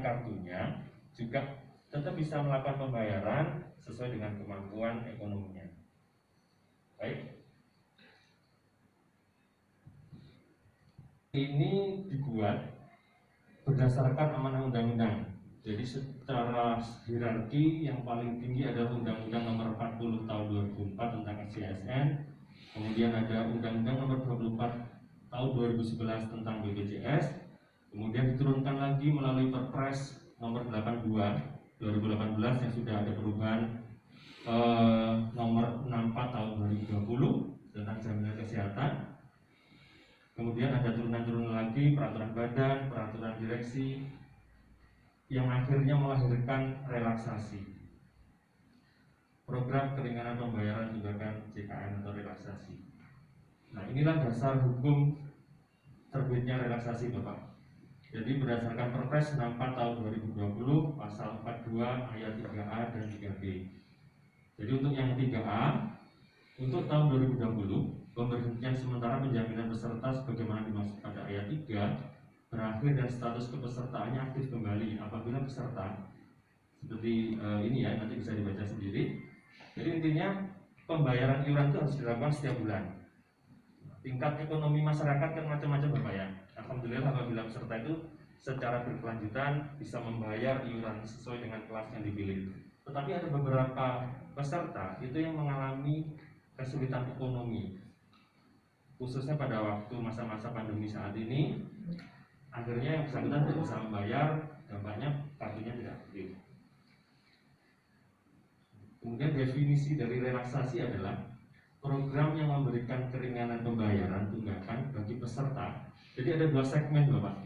kartunya juga tetap bisa melakukan pembayaran sesuai dengan kemampuan ekonominya. Baik. Ini dibuat berdasarkan amanah undang-undang. Jadi secara hierarki yang paling tinggi adalah Undang-Undang Nomor 40 Tahun 2004 tentang SJSN. Kemudian ada Undang-Undang Nomor 24 Tahun 2011 tentang BPJS. Kemudian diturunkan lagi melalui Perpres Nomor 82 2018 yang sudah ada perubahan Nomor 64 Tahun 2020 tentang jaminan kesehatan. Kemudian ada turunan-turunan lagi peraturan badan, peraturan direksi yang akhirnya melahirkan relaksasi. Program keringanan pembayaran tunggakan JKN atau relaksasi. Nah, inilah dasar hukum terbitnya relaksasi, Bapak. Jadi berdasarkan Perpres 64 tahun 2020 pasal 42 ayat 3A dan 3B. Jadi untuk yang 3A, untuk tahun 2020 pemberhentian sementara penjaminan peserta sebagaimana dimaksud pada ayat 3 berakhir dan status kepesertaannya aktif kembali apabila peserta seperti ini ya, nanti bisa dibaca sendiri. Jadi intinya pembayaran iuran itu harus dilakukan setiap bulan. Tingkat ekonomi masyarakat kan macam-macam, Bapak ya. Alhamdulillah apabila peserta itu secara berkelanjutan bisa membayar iuran sesuai dengan kelas yang dipilih. Tetapi ada beberapa peserta itu yang mengalami kesulitan ekonomi, khususnya pada waktu masa-masa pandemi saat ini. Akhirnya yang bersangkutan tidak bisa membayar, dampaknya kartunya tidak aktif. Kemudian definisi dari relaksasi adalah program yang memberikan keringanan pembayaran tunggakan bagi peserta. Jadi ada dua segmen, Bapak.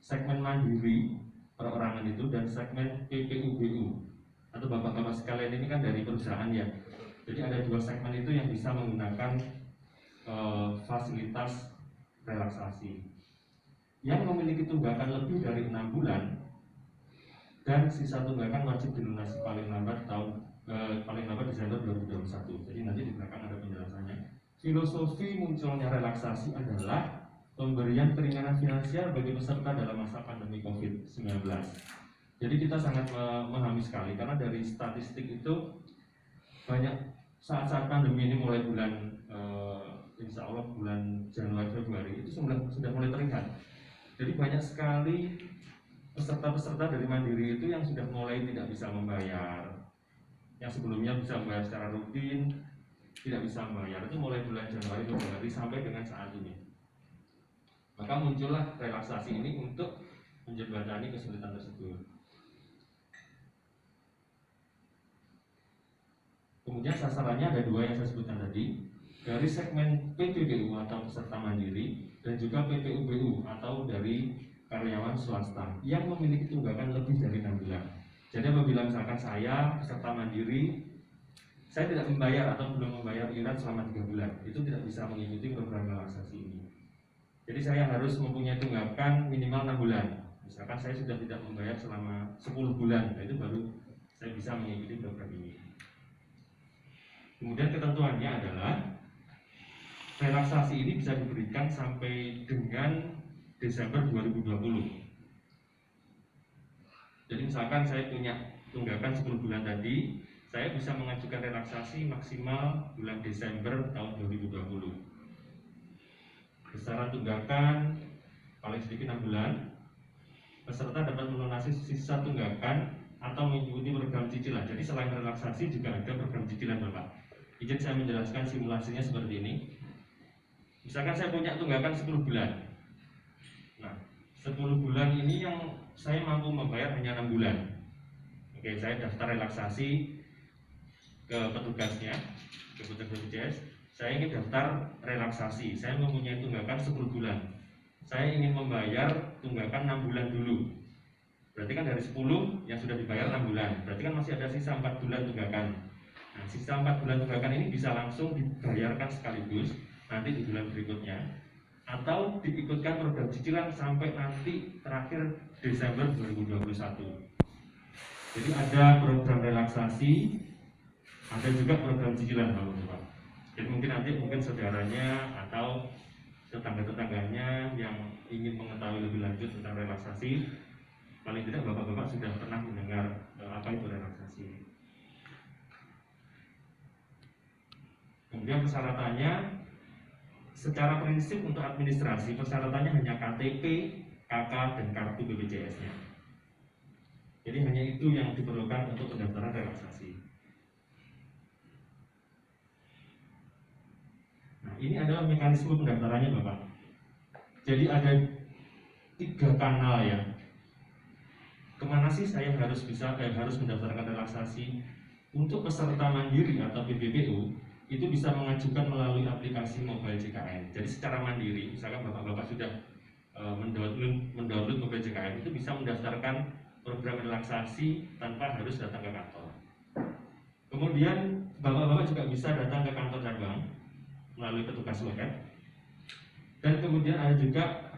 Segmen mandiri perorangan itu dan segmen PPUBU. Atau Bapak-bapak sekalian ini kan dari perusahaan ya. Jadi ada dua segmen itu yang bisa menggunakan fasilitas relaksasi. Yang memiliki tunggakan lebih dari 6 bulan dan sisa tunggakan wajib dilunasi paling lambat Desember 2021. Jadi nanti di belakang ada penjelasannya. Filosofi munculnya relaksasi adalah pemberian keringanan finansial bagi peserta dalam masa pandemi COVID-19. Jadi kita sangat memahami sekali karena dari statistik itu banyak saat-saat pandemi ini mulai bulan insya Allah bulan Januari Februari itu sudah mulai terlihat. Jadi banyak sekali peserta-peserta dari mandiri itu yang sudah mulai tidak bisa membayar, yang sebelumnya bisa membayar secara rutin tidak bisa membayar, itu mulai bulan Januari Februari sampai dengan saat ini. Maka muncullah relaksasi ini untuk menjembatani kesulitan tersebut. Kemudian sasarannya ada dua yang saya sebutkan tadi, dari segmen PPBU atau peserta mandiri dan juga PPUBU atau dari karyawan swasta yang memiliki tunggakan lebih dari 6 bulan. Jadi apabila misalkan saya peserta mandiri, saya tidak membayar atau belum membayar iuran selama 3 bulan, itu tidak bisa mengikuti program relaksasi ini. Jadi saya harus mempunyai tunggakan minimal 6 bulan. Misalkan saya sudah tidak membayar selama 10 bulan, itu baru saya bisa mengikuti program ini. Kemudian ketentuannya adalah relaksasi ini bisa diberikan sampai dengan Desember 2020. Jadi misalkan saya punya tunggakan 10 bulan tadi, saya bisa mengajukan relaksasi maksimal bulan Desember tahun 2020. Besaran tunggakan paling sedikit 6 bulan. Peserta dapat melunasi sisa tunggakan atau mengikuti program cicilan. Jadi selain relaksasi juga ada program cicilan, Bapak. Izin saya menjelaskan simulasinya seperti ini. Misalkan saya punya tunggakan 10 bulan. Nah, 10 bulan ini yang saya mampu membayar hanya 6 bulan. Oke, saya daftar relaksasi ke petugasnya, ke petugas BPJS. Saya ingin daftar relaksasi. Saya mempunyai tunggakan 10 bulan. Saya ingin membayar tunggakan 6 bulan dulu. Berarti kan dari 10 yang sudah dibayar 6 bulan. Berarti kan masih ada sisa 4 bulan tunggakan. Nah, sisa 4 bulan tunggakan ini bisa langsung dibayarkan sekaligus nanti di bulan berikutnya, atau diikutkan program cicilan sampai nanti terakhir Desember 2021. Jadi ada program relaksasi, ada juga program cicilan, Bapak. Jadi mungkin saudaranya atau tetangga-tetangganya yang ingin mengetahui lebih lanjut tentang relaksasi Paling tidak Bapak-bapak sudah pernah mendengar apa itu relaksasi. Kemudian persyaratannya, secara prinsip untuk administrasi persyaratannya hanya KTP, KK, dan kartu BPJS-nya. Jadi hanya itu yang diperlukan untuk pendaftaran relaksasi. Nah, ini adalah mekanisme pendaftarannya, Bapak. Jadi ada 3 kanal ya. Kemana sih saya harus mendaftarkan relaksasi? Untuk peserta mandiri atau PBPU itu bisa mengajukan melalui aplikasi mobile JKN. Jadi secara mandiri, misalkan Bapak-bapak sudah mendownload mobile JKN, itu bisa mendaftarkan program relaksasi tanpa harus datang ke kantor. Kemudian Bapak-bapak juga bisa datang ke kantor cabang melalui petugas loket. Dan kemudian ada juga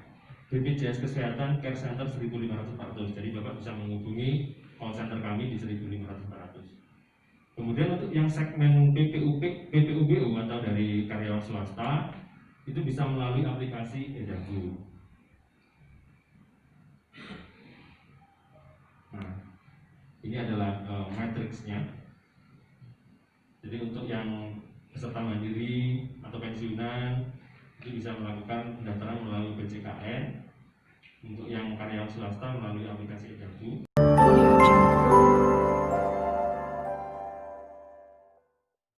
BPJS Kesehatan Care Center 1500. Jadi Bapak bisa menghubungi call center kami di 1500. Kemudian untuk yang segmen PPUBU atau dari karyawan swasta itu bisa melalui aplikasi Edagu. Nah, ini adalah matriksnya. Jadi untuk yang peserta mandiri atau pensiunan itu bisa melakukan pendaftaran melalui BJKN. Untuk yang karyawan swasta melalui aplikasi Edagu.